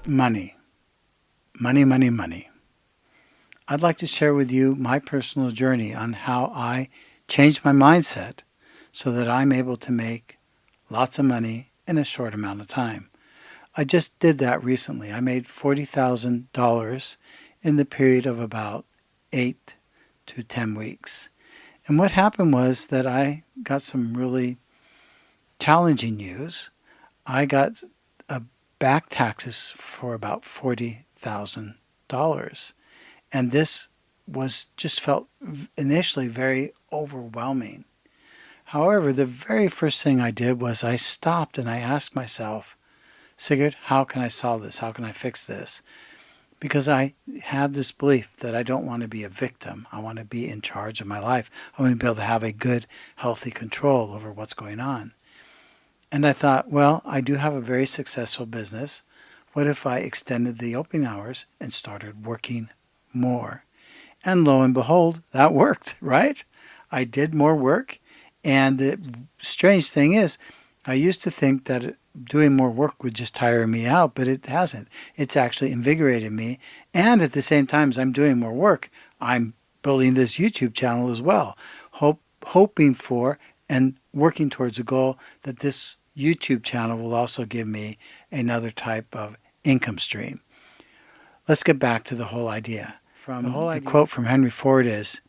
Money. Money, money, money. I'd like to share with you my personal journey on how I changed my mindset so that I'm able to make lots of money in a short amount of time. I just did that recently. I made $40,000 in the period of about 8 to 10 weeks. And what happened was that I got some really challenging news. I got back taxes for about $40,000. And this was just felt initially very overwhelming. However, the very first thing I did was I stopped and I asked myself, Sigurd, how can I solve this? How can I fix this? Because I have this belief that I don't want to be a victim. I want to be in charge of my life. I want to be able to have a good, healthy control over what's going on. And I thought, well, I do have a very successful business. What if I extended the opening hours and started working more? And lo and behold, that worked, right? I did more work. And the strange thing is, I used to think that doing more work would just tire me out, but it hasn't. It's actually invigorated me. And at the same time as I'm doing more work, I'm building this YouTube channel as well, hoping for and working towards a goal that this YouTube channel will also give me another type of income stream. Let's get back to the whole idea. The quote from Henry Ford is,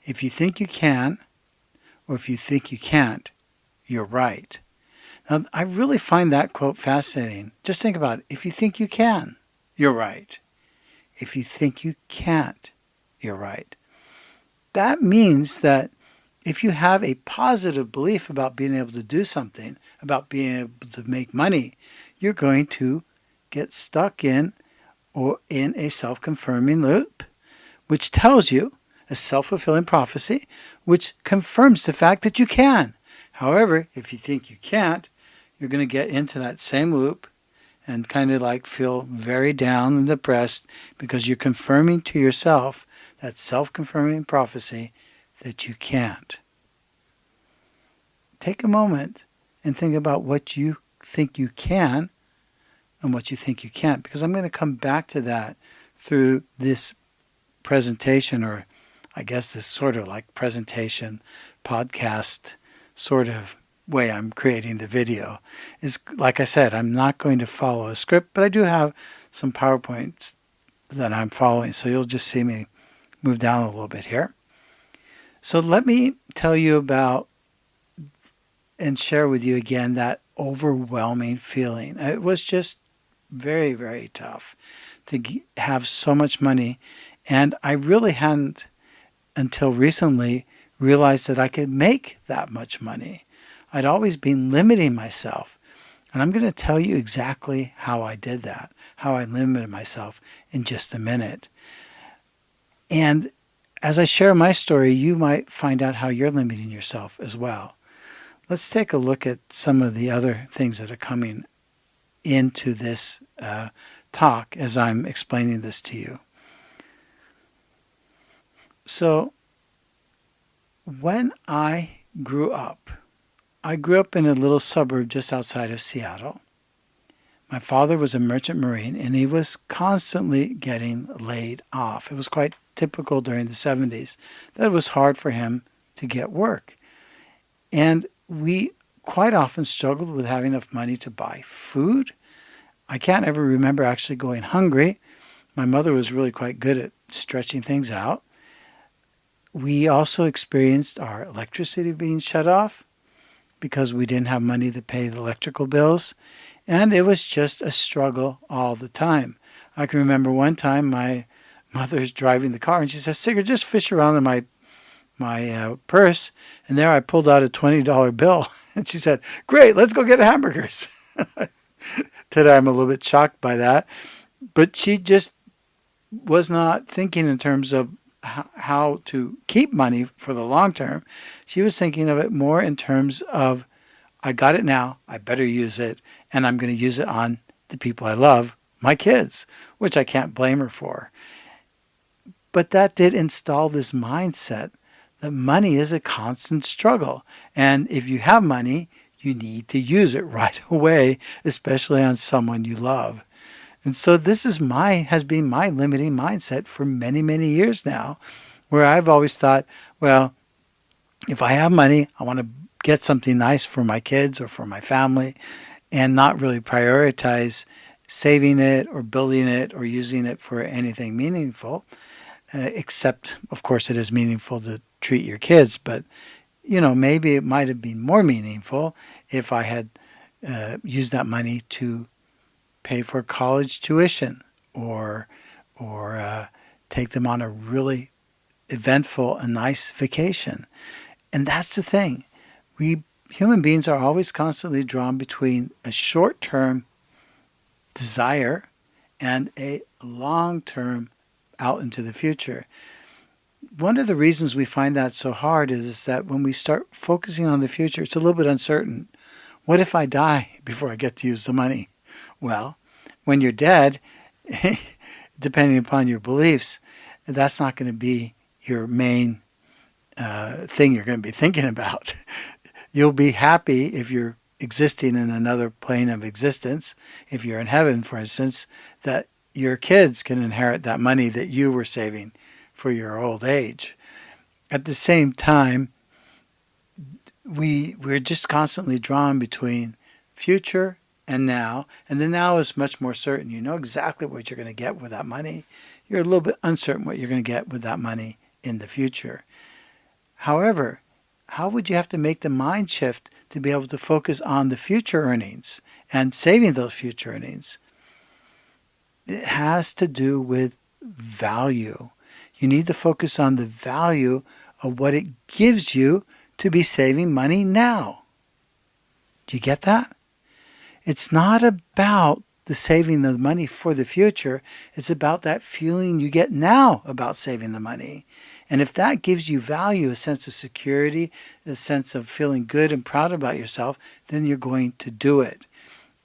if you think you can, or if you think you can't, you're right. Now, I really find that quote fascinating. Just think about it. If you think you can, you're right. If you think you can't, you're right. That means that if you have a positive belief about being able to do something, about being able to make money, you're going to get stuck in a self-confirming loop, which tells you a self-fulfilling prophecy, which confirms the fact that you can. However, if you think you can't, you're going to get into that same loop and kind of like feel very down and depressed because you're confirming to yourself that self-confirming prophecy that you can't. Take a moment and think about what you think you can and what you think you can't, because I'm going to come back to that through this presentation, or I guess this sort of like presentation podcast sort of way I'm creating the video. Is, like I said, I'm not going to follow a script, but I do have some PowerPoints that I'm following, so you'll just see me move down a little bit here. So let me tell you about and share with you again that overwhelming feeling. It was just very, very tough to have so much money, and I really hadn't until recently realized that I could make that much money. I'd always been limiting myself, and I'm going to tell you exactly how I did that, how I limited myself in just a minute. And as I share my story, you might find out how you're limiting yourself as well. Let's take a look at some of the other things that are coming into this talk as I'm explaining this to you. So, when I grew up in a little suburb just outside of Seattle. My father was a merchant marine, and he was constantly getting laid off. It was quite typical during the 70s that it was hard for him to get work. And we quite often struggled with having enough money to buy food. I can't ever remember actually going hungry. My mother was really quite good at stretching things out. We also experienced our electricity being shut off because we didn't have money to pay the electrical bills. And it was just a struggle all the time. I can remember one time my mother's driving the car and she says, Sigurd, just fish around in my purse. And there I pulled out a $20 bill. And she said, great, let's go get hamburgers. Today I'm a little bit shocked by that. But she just was not thinking in terms of how to keep money for the long term. She was thinking of it more in terms of, I got it now, I better use it, and I'm going to use it on the people I love, my kids, which I can't blame her for. But that did install this mindset that money is a constant struggle. And if you have money, you need to use it right away, especially on someone you love. And so this has been my limiting mindset for many, many years now, where I've always thought, well, if I have money, I want to get something nice for my kids or for my family, and not really prioritize saving it or building it or using it for anything meaningful, except, of course, it is meaningful to treat your kids. But, maybe it might have been more meaningful if I had used that money to pay for college tuition or take them on a really eventful and nice vacation. And that's the thing. We human beings are always constantly drawn between a short-term desire and a long-term out into the future. One of the reasons we find that so hard is that when we start focusing on the future, it's a little bit uncertain. What if I die before I get to use the money? Well, when you're dead, depending upon your beliefs, that's not going to be your main thing you're going to be thinking about. You'll be happy if you're existing in another plane of existence, if you're in heaven, for instance, that your kids can inherit that money that you were saving for your old age. At the same time, we're just constantly drawn between future and now, and the now is much more certain. You know exactly what you're going to get with that money. You're a little bit uncertain what you're going to get with that money in the future. However, how would you have to make the mind shift to be able to focus on the future earnings and saving those future earnings? It has to do with value. You need to focus on the value of what it gives you to be saving money now. Do you get that? It's not about the saving the money for the future. It's about that feeling you get now about saving the money. And if that gives you value, a sense of security, a sense of feeling good and proud about yourself, then you're going to do it.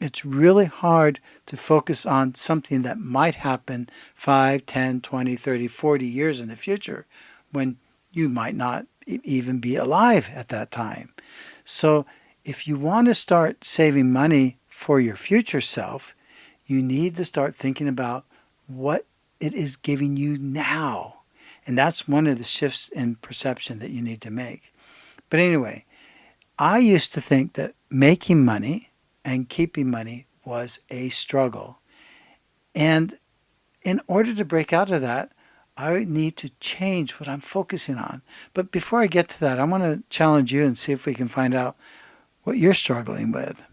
It's really hard to focus on something that might happen 5, 10, 20, 30, 40 years in the future when you might not even be alive at that time. So if you want to start saving money for your future self, you need to start thinking about what it is giving you now. And that's one of the shifts in perception that you need to make. But anyway, I used to think that making money and keeping money was a struggle. And in order to break out of that, I need to change what I'm focusing on. But before I get to that, I want to challenge you and see if we can find out what you're struggling with.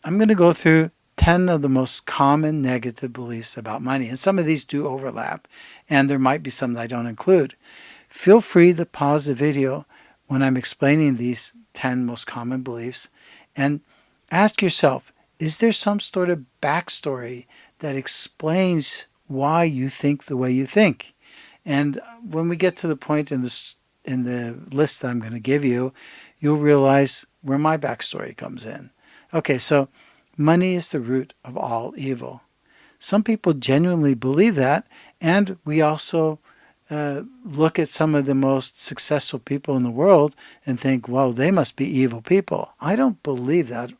I'm going to go through 10 of the most common negative beliefs about money. And some of these do overlap, and there might be some that I don't include. Feel free to pause the video when I'm explaining these 10 most common beliefs and ask yourself, is there some sort of backstory that explains why you think the way you think? And when we get to the point in the list that I'm going to give you, you'll realize where my backstory comes in. Okay, so money is the root of all evil. Some people genuinely believe that, and we also look at some of the most successful people in the world and think, well, they must be evil people. I don't believe that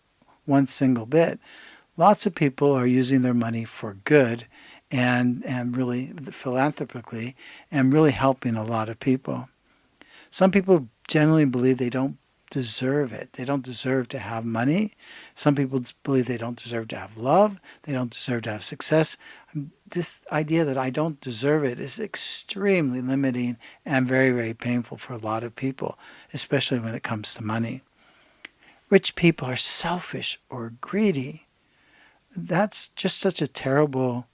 one single bit. Lots of people are using their money for good and really philanthropically and really helping a lot of people. Some people generally believe they don't deserve it. They don't deserve to have money. Some people believe they don't deserve to have love. They don't deserve to have success. This idea that I don't deserve it is extremely limiting and very, very painful for a lot of people, especially when it comes to money. Rich people are selfish or greedy. That's just such a terrible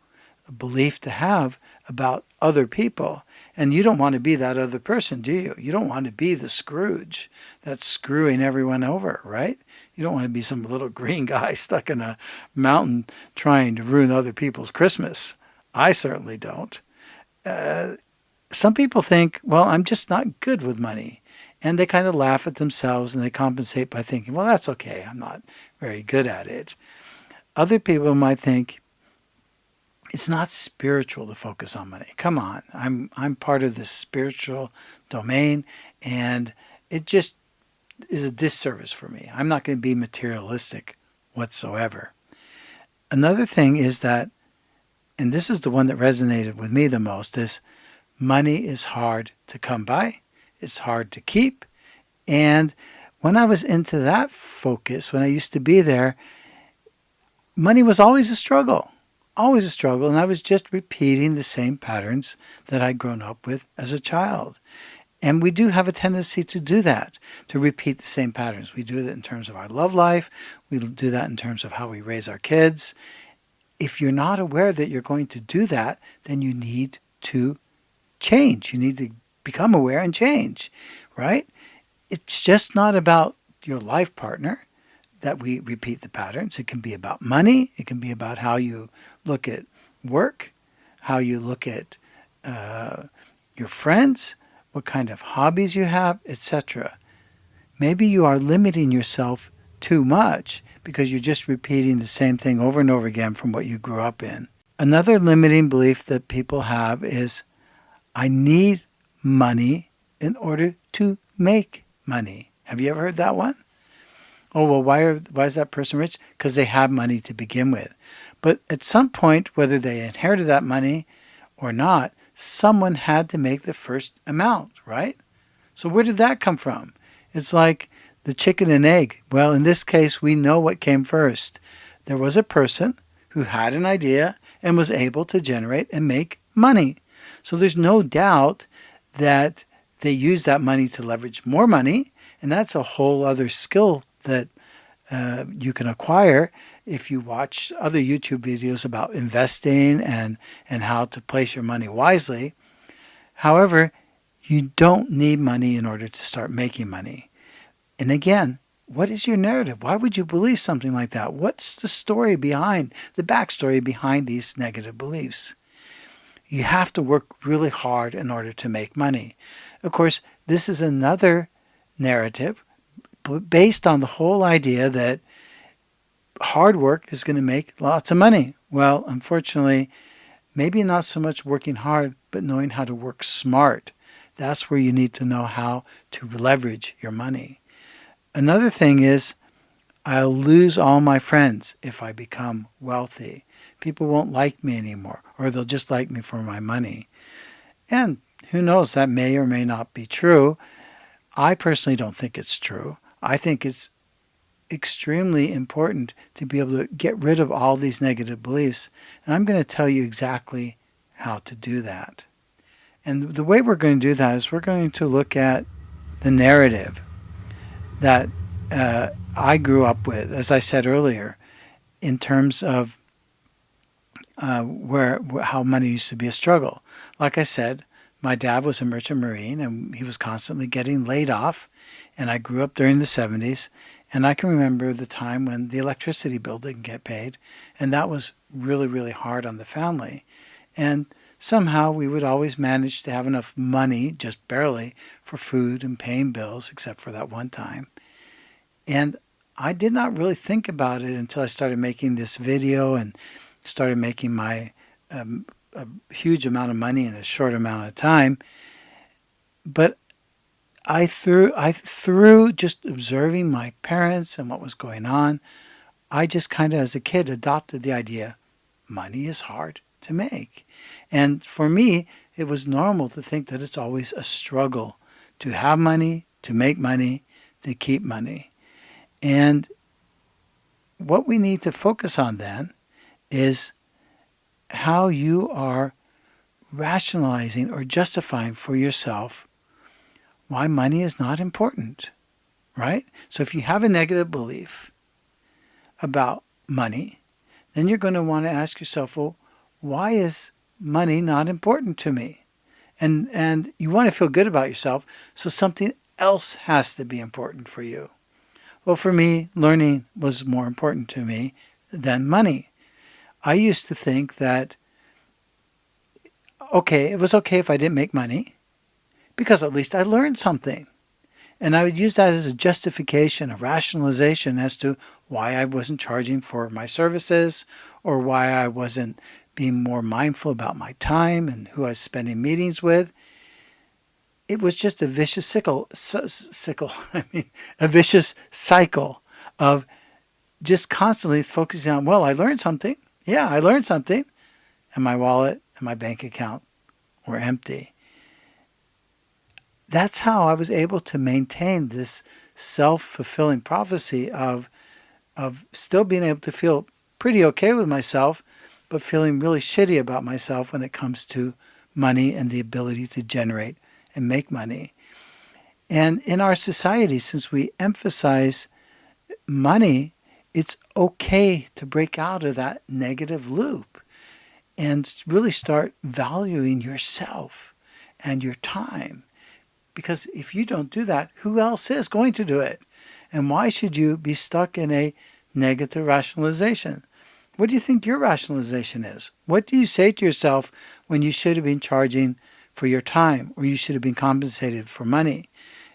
belief to have about other people. And you don't want to be that other person, do you? You don't want to be the Scrooge that's screwing everyone over, right? You don't want to be some little green guy stuck in a mountain trying to ruin other people's Christmas. I certainly don't. Some people think, well, I'm just not good with money. And they kind of laugh at themselves and they compensate by thinking, well, that's okay. I'm not very good at it. Other people might think, it's not spiritual to focus on money. Come on, I'm part of this spiritual domain, and it just is a disservice for me. I'm not going to be materialistic whatsoever. Another thing is that, and this is the one that resonated with me the most, is money is hard to come by. It's hard to keep. And when I was into that focus, when I used to be there, money was always a struggle. Always a struggle. And I was just repeating the same patterns that I'd grown up with as a child. And we do have a tendency to do that, to repeat the same patterns. We do that in terms of our love life. We do that in terms of how we raise our kids. If you're not aware that you're going to do that, then you need to change. You need to become aware and change, right? It's just not about your life partner that we repeat the patterns. It can be about money. It can be about how you look at work, how you look at your friends, what kind of hobbies you have, etc. Maybe you are limiting yourself too much because you're just repeating the same thing over and over again from what you grew up in. Another limiting belief that people have is, I need money in order to make money. Have you ever heard that one? Oh, well, why is that person rich? Because they have money to begin with. But at some point, whether they inherited that money or not, someone had to make the first amount, right? So where did that come from? It's like the chicken and egg. Well, in this case, we know what came first. There was a person who had an idea and was able to generate and make money. So there's no doubt that they used that money to leverage more money, and that's a whole other skill that you can acquire if you watch other YouTube videos about investing and how to place your money wisely. However, you don't need money in order to start making money. And again, what is your narrative? Why would you believe something like that? What's the story behind, the backstory behind these negative beliefs? You have to work really hard in order to make money. Of course, this is another narrative based on the whole idea that hard work is going to make lots of money. Well, unfortunately, maybe not so much working hard, but knowing how to work smart. That's where you need to know how to leverage your money. Another thing is, I'll lose all my friends if I become wealthy. People won't like me anymore, or they'll just like me for my money. And who knows, that may or may not be true. I personally don't think it's true. I think it's extremely important to be able to get rid of all these negative beliefs. And I'm going to tell you exactly how to do that. And the way we're going to do that is we're going to look at the narrative that I grew up with, as I said earlier, in terms of how money used to be a struggle. Like I said, my dad was a merchant marine and he was constantly getting laid off. And I grew up during the 70s. And I can remember the time when the electricity bill didn't get paid. And that was really, really hard on the family. And somehow we would always manage to have enough money, just barely, for food and paying bills, except for that one time. And I did not really think about it until I started making this video and started making my a huge amount of money in a short amount of time. But through just observing my parents and what was going on, I just kind of, as a kid, adopted the idea, money is hard to make. And for me, it was normal to think that it's always a struggle to have money, to make money, to keep money. And what we need to focus on then is how you are rationalizing or justifying for yourself why money is not important, right? So if you have a negative belief about money, then you're going to want to ask yourself, well, why is money not important to me? And you want to feel good about yourself, so something else has to be important for you. Well, for me, learning was more important to me than money. I used to think that, okay, it was okay if I didn't make money, because at least I learned something. And I would use that as a justification, a rationalization as to why I wasn't charging for my services or why I wasn't being more mindful about my time and who I was spending meetings with. It was just a vicious a vicious cycle of just constantly focusing on, well, I learned something. Yeah, I learned something. And my wallet and my bank account were empty. That's how I was able to maintain this self-fulfilling prophecy of still being able to feel pretty okay with myself, but feeling really shitty about myself when it comes to money and the ability to generate and make money. And in our society, since we emphasize money, it's okay to break out of that negative loop and really start valuing yourself and your time. Because if you don't do that, who else is going to do it? And why should you be stuck in a negative rationalization? What do you think your rationalization is? What do you say to yourself when you should have been charging for your time or you should have been compensated for money?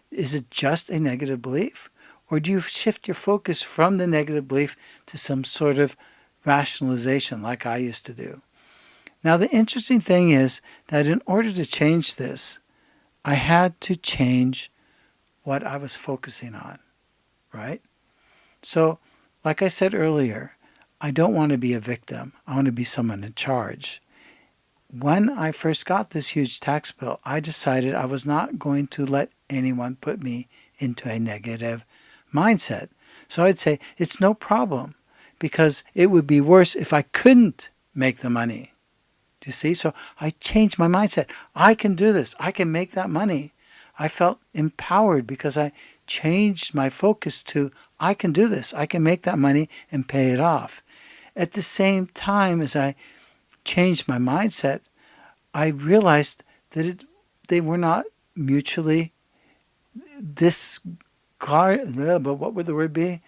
Is it just a negative belief? Or do you shift your focus from the negative belief to some sort of rationalization like I used to do? Now, the interesting thing is that in order to change this, I had to change what I was focusing on, right? So, like I said earlier, I don't want to be a victim. I want to be someone in charge. When I first got this huge tax bill, I decided I was not going to let anyone put me into a negative mindset. So I'd say, it's no problem, because it would be worse if I couldn't make the money. Do you see? So I changed my mindset. I can do this. I can make that money. I felt empowered because I changed my focus to, I can do this. I can make that money and pay it off. At the same time as I changed my mindset, I realized that they were not mutually but what would the word be?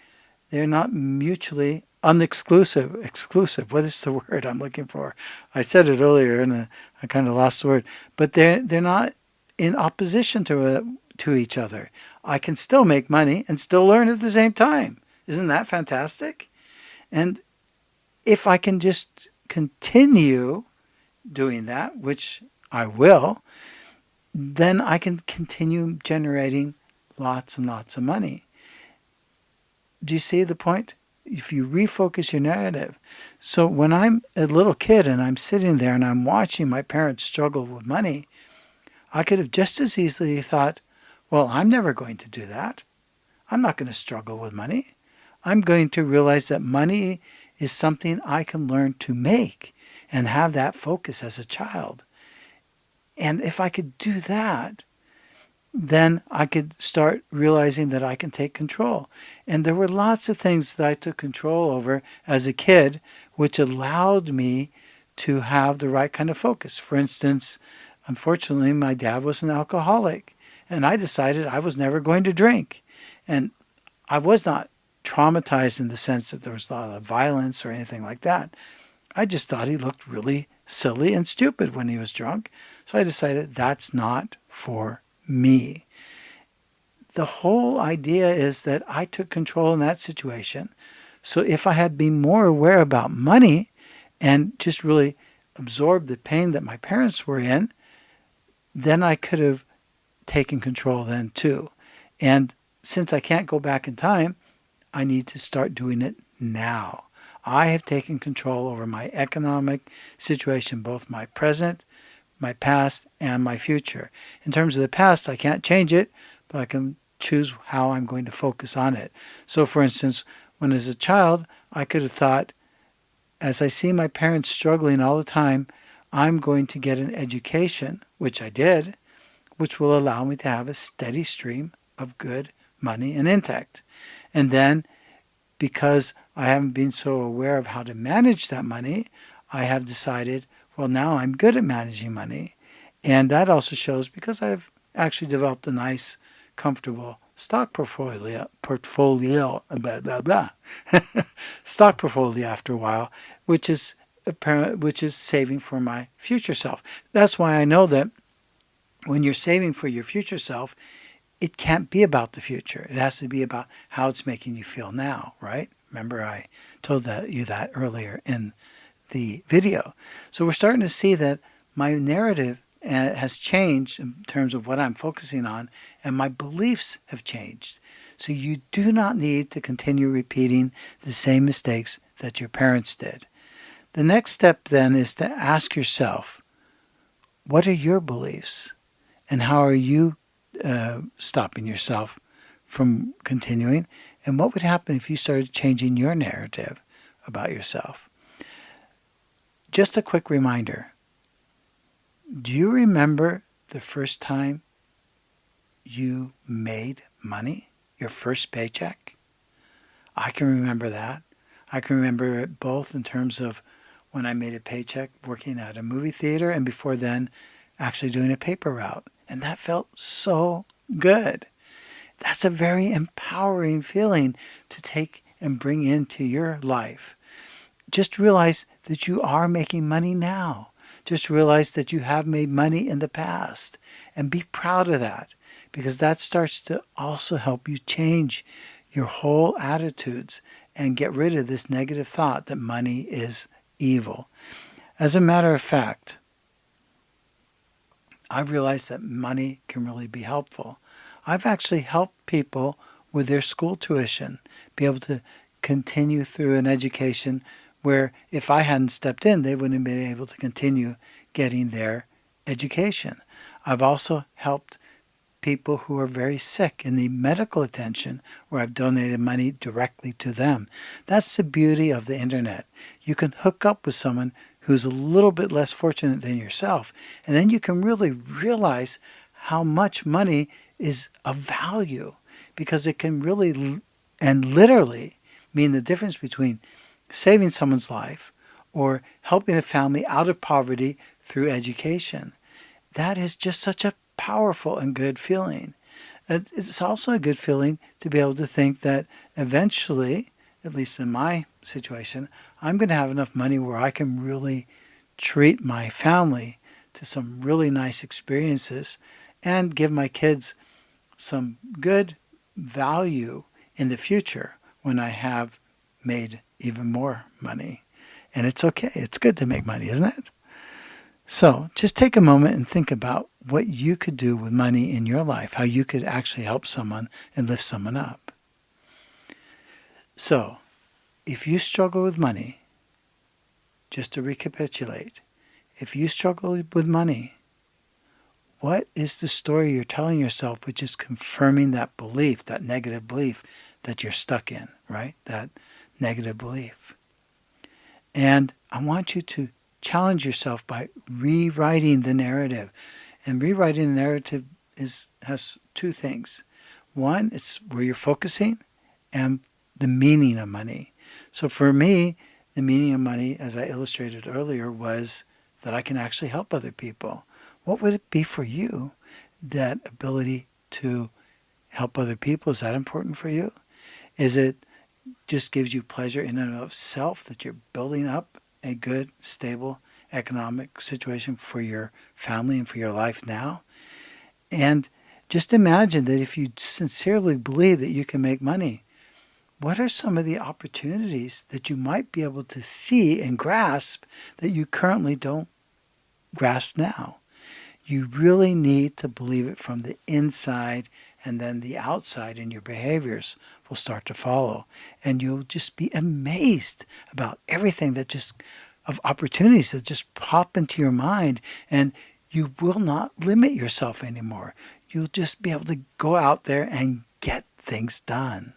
They're not mutually unexclusive. Exclusive. What is the word I'm looking for? I said it earlier and I kind of lost the word. But they're not in opposition to each other. I can still make money and still learn at the same time. Isn't that fantastic? And if I can just continue doing that, which I will, then I can continue generating lots and lots of money. Do you see the point? If you refocus your narrative. So when I'm a little kid and I'm sitting there and I'm watching my parents struggle with money, I could have just as easily thought, well, I'm never going to do that. I'm not going to struggle with money. I'm going to realize that money is something I can learn to make and have that focus as a child. And if I could do that, then I could start realizing that I can take control. And there were lots of things that I took control over as a kid, which allowed me to have the right kind of focus. For instance, unfortunately, my dad was an alcoholic, and I decided I was never going to drink. And I was not traumatized in the sense that there was a lot of violence or anything like that. I just thought he looked really silly and stupid when he was drunk. So I decided that's not for me. The whole idea is that I took control in that situation. So if I had been more aware about money and just really absorbed the pain that my parents were in, then I could have taken control then too. And since I can't go back in time, I need to start doing it now. I have taken control over my economic situation, both my present, my past, and my future. In terms of the past, I can't change it, but I can choose how I'm going to focus on it. So for instance, when as a child, I could have thought, as I see my parents struggling all the time, I'm going to get an education, which I did, which will allow me to have a steady stream of good money and intellect. And then, because I haven't been so aware of how to manage that money, I have decided, well, now I'm good at managing money. And that also shows because I've actually developed a nice, comfortable stock portfolio, blah, blah, blah, stock portfolio after a while, which is saving for my future self. That's why I know that when you're saving for your future self, it can't be about the future. It has to be about how it's making you feel now, right? Remember I told you that earlier in the video. So we're starting to see that my narrative has changed in terms of what I'm focusing on, and my beliefs have changed. So you do not need to continue repeating the same mistakes that your parents did. The next step then is to ask yourself, what are your beliefs? And how are you stopping yourself from continuing? And what would happen if you started changing your narrative about yourself? Just a quick reminder. Do you remember the first time you made money? Your first paycheck? I can remember that. I can remember it both in terms of when I made a paycheck working at a movie theater, and before then actually doing a paper route. And that felt so good. That's a very empowering feeling to take and bring into your life. Just realize that you are making money now. Just realize that you have made money in the past, and be proud of that, because that starts to also help you change your whole attitudes and get rid of this negative thought that money is evil. As a matter of fact, I've realized that money can really be helpful. I've actually helped people with their school tuition be able to continue through an education where if I hadn't stepped in, they wouldn't have been able to continue getting their education. I've also helped people who are very sick and need medical attention, where I've donated money directly to them. That's the beauty of the internet. You can hook up with someone who's a little bit less fortunate than yourself, and then you can really realize how much money is of value, because it can really and literally mean the difference between saving someone's life or helping a family out of poverty through education. That is just such a powerful and good feeling. It's also a good feeling to be able to think that eventually, at least in my situation, I'm going to have enough money where I can really treat my family to some really nice experiences and give my kids some good value in the future when I have made even more money. And it's okay. It's good to make money, isn't it? So just take a moment and think about what you could do with money in your life, how you could actually help someone and lift someone up. So if you struggle with money, just to recapitulate, if you struggle with money, what is the story you're telling yourself which is confirming that belief, that negative belief that you're stuck in, right? That negative belief. And I want you to challenge yourself by rewriting the narrative. And rewriting the narrative has two things. One, it's where you're focusing, and the meaning of money. So for me, the meaning of money, as I illustrated earlier, was that I can actually help other people. What would it be for you? That ability to help other people, is that important for you? Is it just gives you pleasure in and of self that you're building up a good, stable economic situation for your family and for your life now? And just imagine that if you sincerely believe that you can make money, what are some of the opportunities that you might be able to see and grasp that you currently don't grasp now? You really need to believe it from the inside, and then the outside in your behaviors will start to follow. And you'll just be amazed about everything that just, of opportunities that just pop into your mind, and you will not limit yourself anymore. You'll just be able to go out there and get things done.